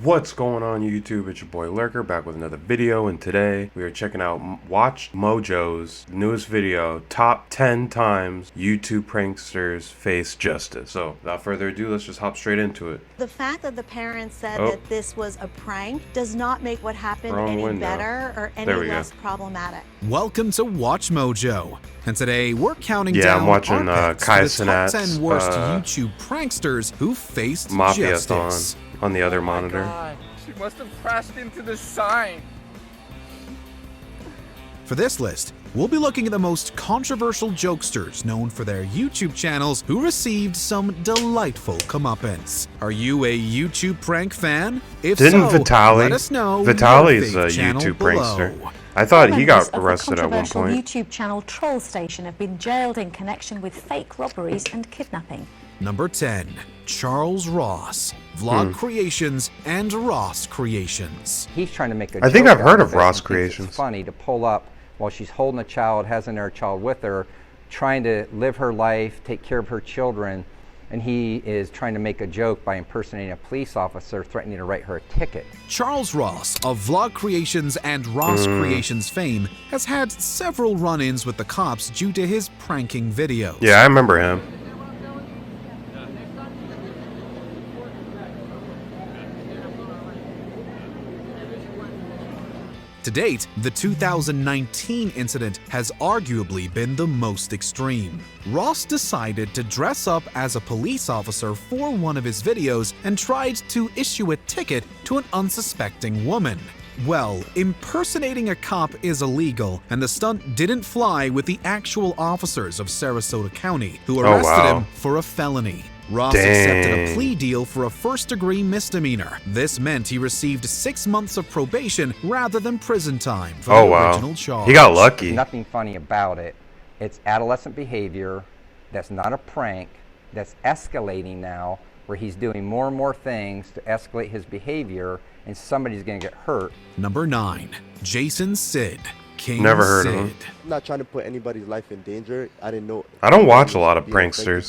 What's going on YouTube? It's your boy Lurker back with another video, and today we are checking out WatchMojo's newest video, top 10 times YouTube pranksters face justice. So without further ado, let's just hop straight into it. The fact that the parents said that this was a prank does not make what happened any better or any less problematic. Welcome to WatchMojo, and today we're counting down I'm watching Kai the top 10 Cenat's worst YouTube pranksters who faced justice. On the other monitor. God. She must have crashed into the sign. For this list, we'll be looking at the most controversial jokesters known for their YouTube channels who received some delightful comeuppance. Are you a YouTube prank fan? If so, let us know. Vitaly's a YouTube prankster. I thought he got arrested at one point. YouTube channel Troll Station have been jailed in connection with fake robberies and kidnapping. Number 10. Charles Ross, Vlog Creations and Ross Creations. He's trying to make a I think I've heard of Ross Creations. It's funny to pull up while she's holding a child, has another child with her, trying to live her life, take care of her children, and he is trying to make a joke by impersonating a police officer, threatening to write her a ticket. Charles Ross of Vlog Creations and Ross Creations fame has had several run-ins with the cops due to his pranking videos. Yeah, I remember him. To date, the 2019 incident has arguably been the most extreme. Ross decided to dress up as a police officer for one of his videos and tried to issue a ticket to an unsuspecting woman. Well, impersonating a cop is illegal, and the stunt didn't fly with the actual officers of Sarasota County, who arrested him for a felony. Ross accepted a plea deal for a first-degree misdemeanor. This meant he received 6 months of probation rather than prison time for the original charge. He got lucky. Nothing funny about it. It's adolescent behavior. That's not a prank. That's escalating now, where he's doing more and more things to escalate his behavior, and somebody's going to get hurt. Number 9. Jason Sid. King Never heard Sid. of him. I'm not trying to put anybody's life in danger. I didn't know. I don't watch a lot of pranksters.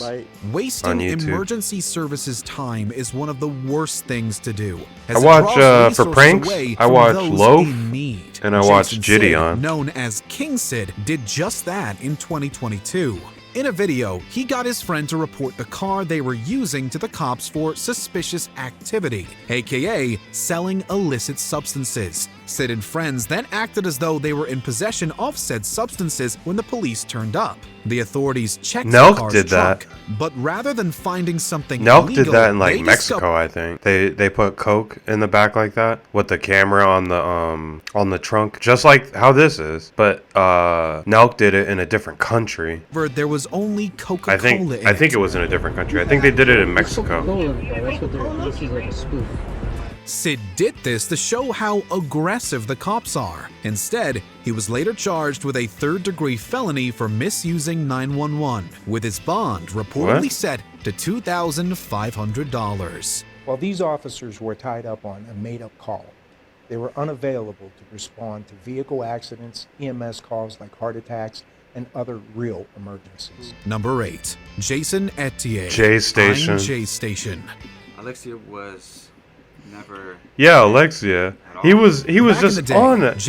Wasting emergency services time is one of the worst things to do. I watch for pranks. I watch Loaf and I watch Gideon. Known as King Sid, did just that in 2022. In a video, he got his friend to report the car they were using to the cops for suspicious activity, aka selling illicit substances. Sid and friends then acted as though they were in possession of said substances when the police turned up. The authorities checked the car's trunk, but rather than finding something illegal, did that in like Mexico, I think. They put coke in the back like that with the camera on the trunk, just like how this is. But Nelk did it in a different country. There was only Coca-Cola. I think it was in a different country. I think they did it in Mexico. This is like a spoof. Sid did this to show how aggressive the cops are. Instead, he was later charged with a third-degree felony for misusing 911, with his bond reportedly set to $2,500. While these officers were tied up on a made-up call, they were unavailable to respond to vehicle accidents, EMS calls like heart attacks, and other real emergencies. Number 8. Jason Etier. J Station. I'm J Station. Alexia was never. Yeah, Alexia. He was just on it.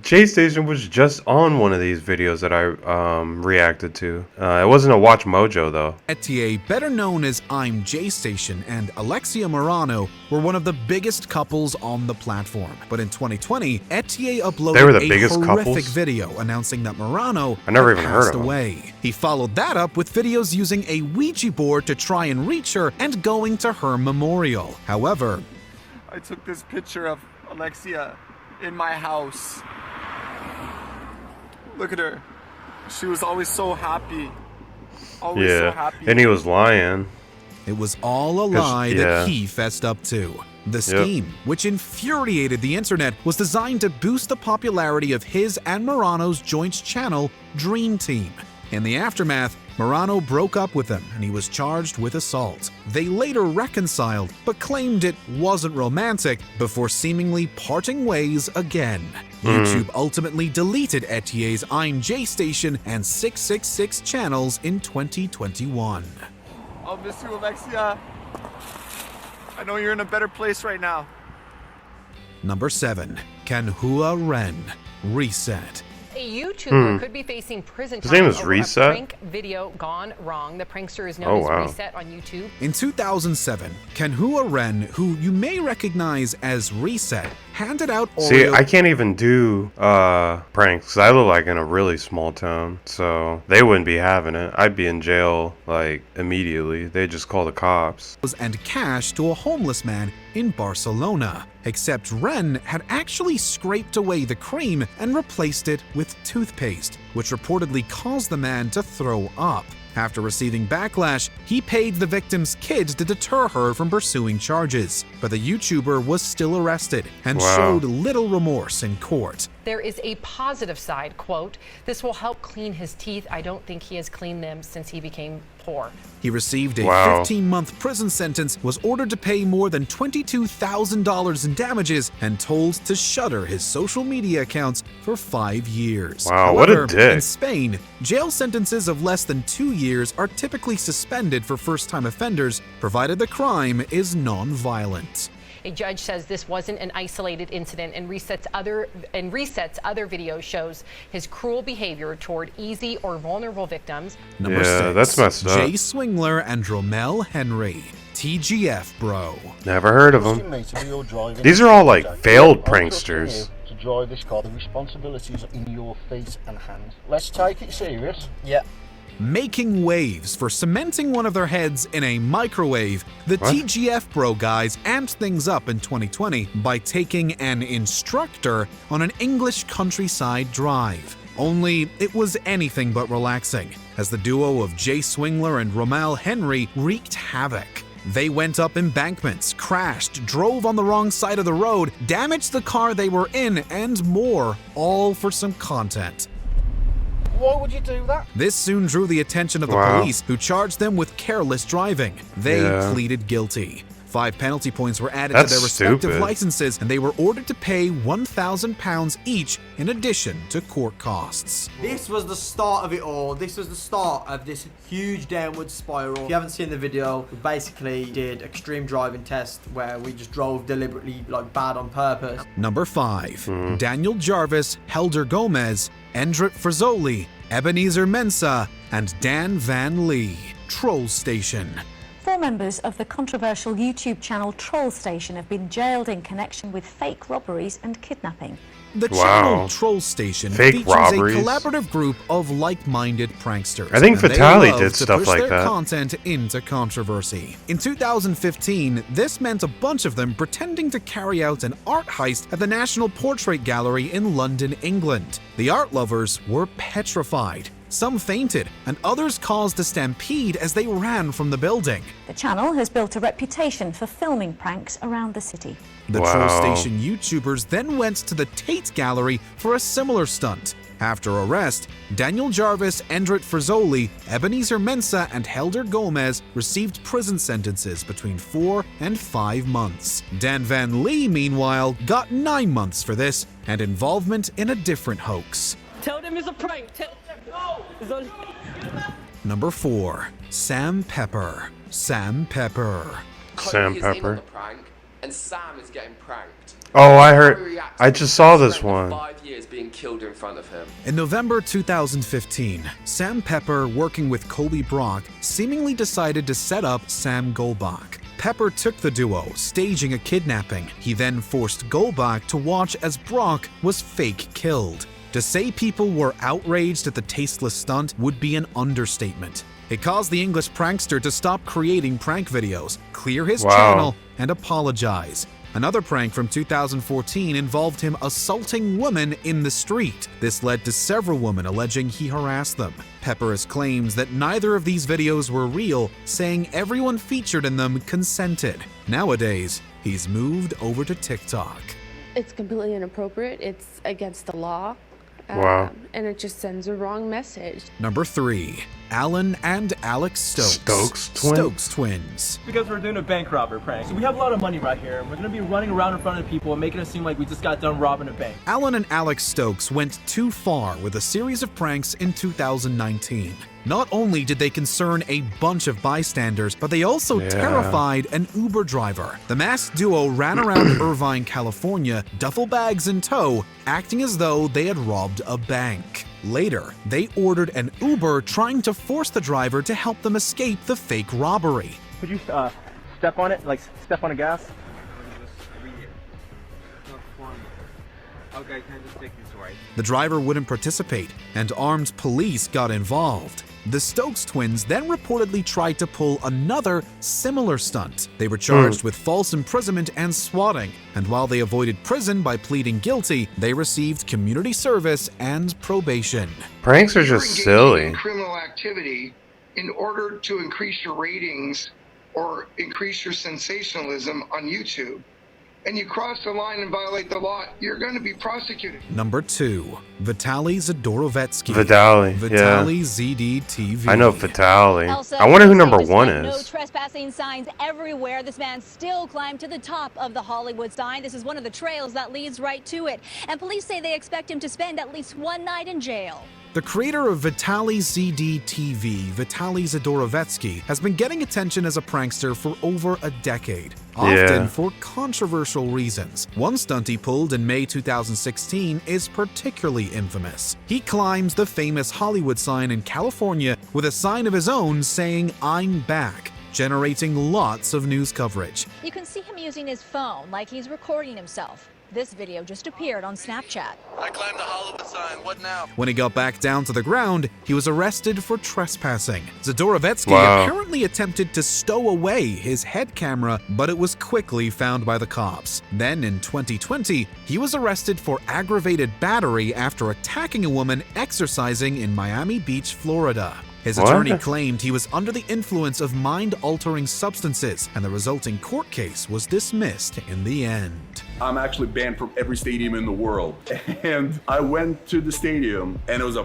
J Station was just on one of these videos that I reacted to. It wasn't a WatchMojo though. Etier, better known as I'm J Station, and Alexia Morano were one of the biggest couples on the platform. But in 2020, Etier uploaded a horrific video announcing that Morano had passed away. He followed that up with videos using a Ouija board to try and reach her and going to her memorial. However, I took this picture of Alexia in my house. Look at her. She was always so happy. Always so happy. And he was lying. It was all a lie that he fessed up to. The scheme, which infuriated the internet, was designed to boost the popularity of his and Morano's joint channel, Dream Team. In the aftermath, Morano broke up with him and he was charged with assault. They later reconciled, but claimed it wasn't romantic before seemingly parting ways again. YouTube ultimately deleted Etier's I'm J Station and 666 channels in 2021. I'll miss you, Alexia. I know you're in a better place right now. Number 7. Kanhua Ren. Reset. A YouTuber could be facing prison time His name is over Reset? a prank video gone wrong. The prankster is known as Reset on YouTube. In 2007, Kanhua Ren, who you may recognize as Reset, handed out Oreo... See, I can't even do pranks because I live like in a really small town, so they wouldn't be having it. I'd be in jail like immediately. They'd just call the cops. ...and cash to a homeless man in Barcelona. Except Ren had actually scraped away the cream and replaced it with toothpaste, which reportedly caused the man to throw up. After receiving backlash, he paid the victim's kid to deter her from pursuing charges. But the YouTuber was still arrested and showed little remorse in court. There is a positive side, quote, "This will help clean his teeth. I don't think he has cleaned them since he became poor." He received a 15-month prison sentence, was ordered to pay more than $22,000 in damages, and told to shutter his social media accounts for 5 years. Wow, However, what a dick. in Spain, jail sentences of less than 2 years are typically suspended for first-time offenders, provided the crime is non-violent. A judge says this wasn't an isolated incident, and Reset's other video shows his cruel behavior toward easy or vulnerable victims. Number 6. That's messed up. Jay Swingler and Romel Henry. TGF, bro. Never heard of them. These are all like failed pranksters. To drive this car, the responsibilities are in your feet and hands. Let's take it serious. Yeah. Making waves for cementing one of their heads in a microwave, the TGF Bro guys amped things up in 2020 by taking an instructor on an English countryside drive. Only it was anything but relaxing, as the duo of Jay Swingler and Romel Henry wreaked havoc. They went up embankments, crashed, drove on the wrong side of the road, damaged the car they were in, and more, all for some content. Why would you do that? This soon drew the attention of the police, who charged them with careless driving. They pleaded guilty. 5 penalty points were added to their respective licenses, and they were ordered to pay £1,000 each in addition to court costs. This was the start of it all. This was the start of this huge downward spiral. If you haven't seen the video, we basically did extreme driving test where we just drove deliberately like bad on purpose. Number 5. Daniel Jarvis, Helder Gomez, Endrit Frizzoli, Ebenezer Mensah, and Dan Van Lee. Troll Station. 4 members of the controversial YouTube channel Troll Station have been jailed in connection with fake robberies and kidnapping. The channel Troll Station features a collaborative group of like-minded pranksters. I think Vitali did stuff like that. Their content into controversy. In 2015, this meant a bunch of them pretending to carry out an art heist at the National Portrait Gallery in London, England. The art lovers were petrified. Some fainted, and others caused a stampede as they ran from the building. The channel has built a reputation for filming pranks around the city. The Troll Station YouTubers then went to the Tate Gallery for a similar stunt. After arrest, Daniel Jarvis, Endrit Frizzoli, Ebenezer Mensah, and Helder Gomez received prison sentences between 4 and 5 months. Dan Van Lee, meanwhile, got 9 months for this and involvement in a different hoax. Tell them it's a prank. No. Number 4. Sam Pepper. Sam Pepper. Sam Pepper. Prank, and Sam is getting pranked. Oh, I heard. I just saw this one. 5 years being killed in front of him. In November 2015, Sam Pepper, working with Colby Brock, seemingly decided to set up Sam Golbach. Pepper took the duo, staging a kidnapping. He then forced Golbach to watch as Brock was fake killed. To say people were outraged at the tasteless stunt would be an understatement. It caused the English prankster to stop creating prank videos, clear his channel, and apologize. Another prank from 2014 involved him assaulting women in the street. This led to several women alleging he harassed them. Pepper has claims that neither of these videos were real, saying everyone featured in them consented. Nowadays, he's moved over to TikTok. It's completely inappropriate. It's against the law. And it just sends a wrong message. Number 3. Alan and Alex Stokes. Stokes twins. Because we're doing a bank robber prank. So we have a lot of money right here, and we're going to be running around in front of people and making it seem like we just got done robbing a bank. Alan and Alex Stokes went too far with a series of pranks in 2019. Not only did they concern a bunch of bystanders, but they also terrified an Uber driver. The masked duo ran around Irvine, California, duffel bags in tow, acting as though they had robbed a bank. Later, they ordered an Uber, trying to force the driver to help them escape the fake robbery. Could you step on it, like step on the gas? Okay, can I just take this right? The driver wouldn't participate, and armed police got involved. The Stokes twins then reportedly tried to pull another similar stunt. They were charged with false imprisonment and swatting, and while they avoided prison by pleading guilty, they received community service and probation. Pranks are just silly. Criminal activity in order to increase your ratings or increase your sensationalism on YouTube, and you cross the line and violate the law, you're going to be prosecuted. Number 2. Vitaly Zadorovetsky. Vitaly ZDTV. I know Vitaly. I wonder who number 1 is. No trespassing signs everywhere. This man still climbed to the top of the Hollywood sign. This is one of the trails that leads right to it. And police say they expect him to spend at least one night in jail. The creator of Vitaly ZDTV, Vitaly Zadorovetsky, has been getting attention as a prankster for over a decade, often for controversial reasons. One stunt he pulled in May 2016 is particularly infamous. He climbs the famous Hollywood sign in California with a sign of his own saying, "I'm back," generating lots of news coverage. You can see him using his phone like he's recording himself. This video just appeared on Snapchat. I climbed the Hollywood sign, what now? When he got back down to the ground, he was arrested for trespassing. Zadorovetsky apparently attempted to stow away his head camera, but it was quickly found by the cops. Then in 2020, he was arrested for aggravated battery after attacking a woman exercising in Miami Beach, Florida. His attorney claimed he was under the influence of mind-altering substances, and the resulting court case was dismissed in the end. I'm actually banned from every stadium in the world. And I went to the stadium and it was a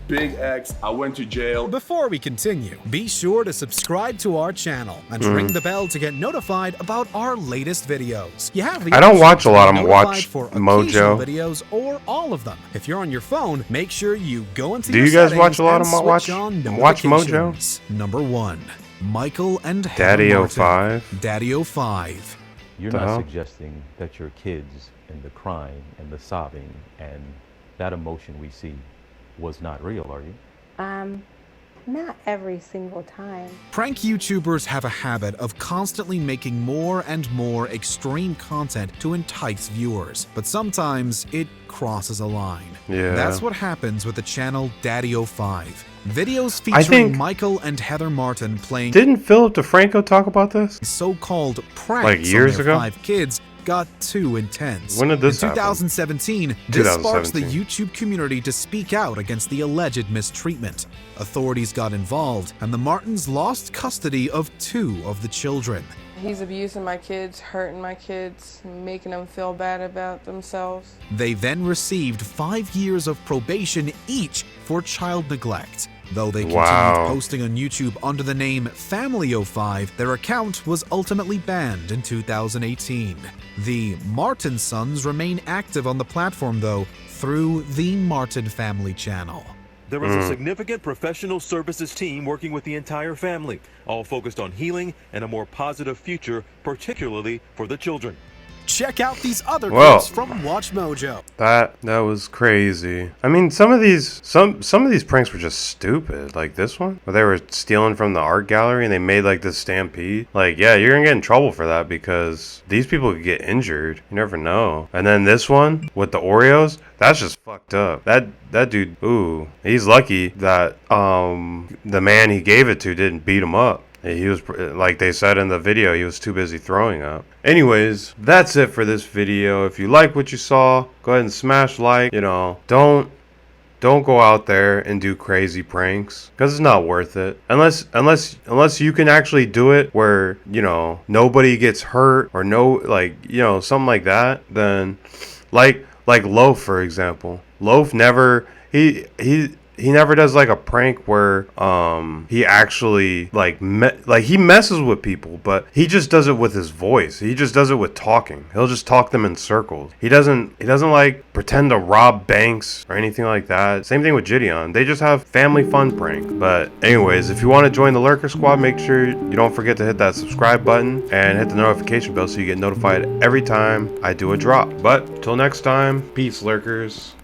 big X. I went to jail. Before we continue, be sure to subscribe to our channel and ring the bell to get notified about our latest videos. You have the I don't watch a lot of WatchMojo videos or all of them. If you're on your phone, make sure you go into your settings. Do you guys watch a lot of WatchMojo? Number 1. Michael and Daddy-O5. Daddy-O5. You're not suggesting that your kids and the crying and the sobbing and that emotion we see was not real, are you? Not every single time. Prank YouTubers have a habit of constantly making more and more extreme content to entice viewers, but sometimes it crosses a line. That's what happens with the channel Daddy-O5. Videos featuring Michael and Heather Martin playing... Didn't Philip DeFranco talk about this? So-called pranks like years on their ago? 5 kids got too intense. When did this In happen? 2017, this sparks the YouTube community to speak out against the alleged mistreatment. Authorities got involved, and the Martins lost custody of 2 of the children. He's abusing my kids, hurting my kids, making them feel bad about themselves. They then received 5 years of probation each for child neglect. Though they continued posting on YouTube under the name Family-O5, their account was ultimately banned in 2018. The Martin sons remain active on the platform, though, through the Martin Family channel. There is a significant professional services team working with the entire family, all focused on healing and a more positive future, particularly for the children. Check out these other clips from WatchMojo. That was crazy. I mean, some of these pranks were just stupid. Like this one, where they were stealing from the art gallery and they made like this stampede. Like, yeah, you're gonna get in trouble for that because these people could get injured. You never know. And then this one with the Oreos, that's just fucked up. That dude, ooh, he's lucky that the man he gave it to didn't beat him up. He was, like they said in the video, he was too busy throwing up. Anyways, that's it for this video. If you like what you saw, go ahead and smash like. You know, don't go out there and do crazy pranks because it's not worth it. Unless you can actually do it where, you know, nobody gets hurt or something like that. Then like Loaf, for example. Loaf never he he never does like a prank where he actually like he messes with people, but he just does it with his voice. He just does it with talking. He'll just talk them in circles. He doesn't like pretend to rob banks or anything like that. Same thing with Gideon. They just have family fun prank. But anyways, if you want to join the Lurker Squad, make sure you don't forget to hit that subscribe button and hit the notification bell so you get notified every time I do a drop. But till next time, peace, Lurkers.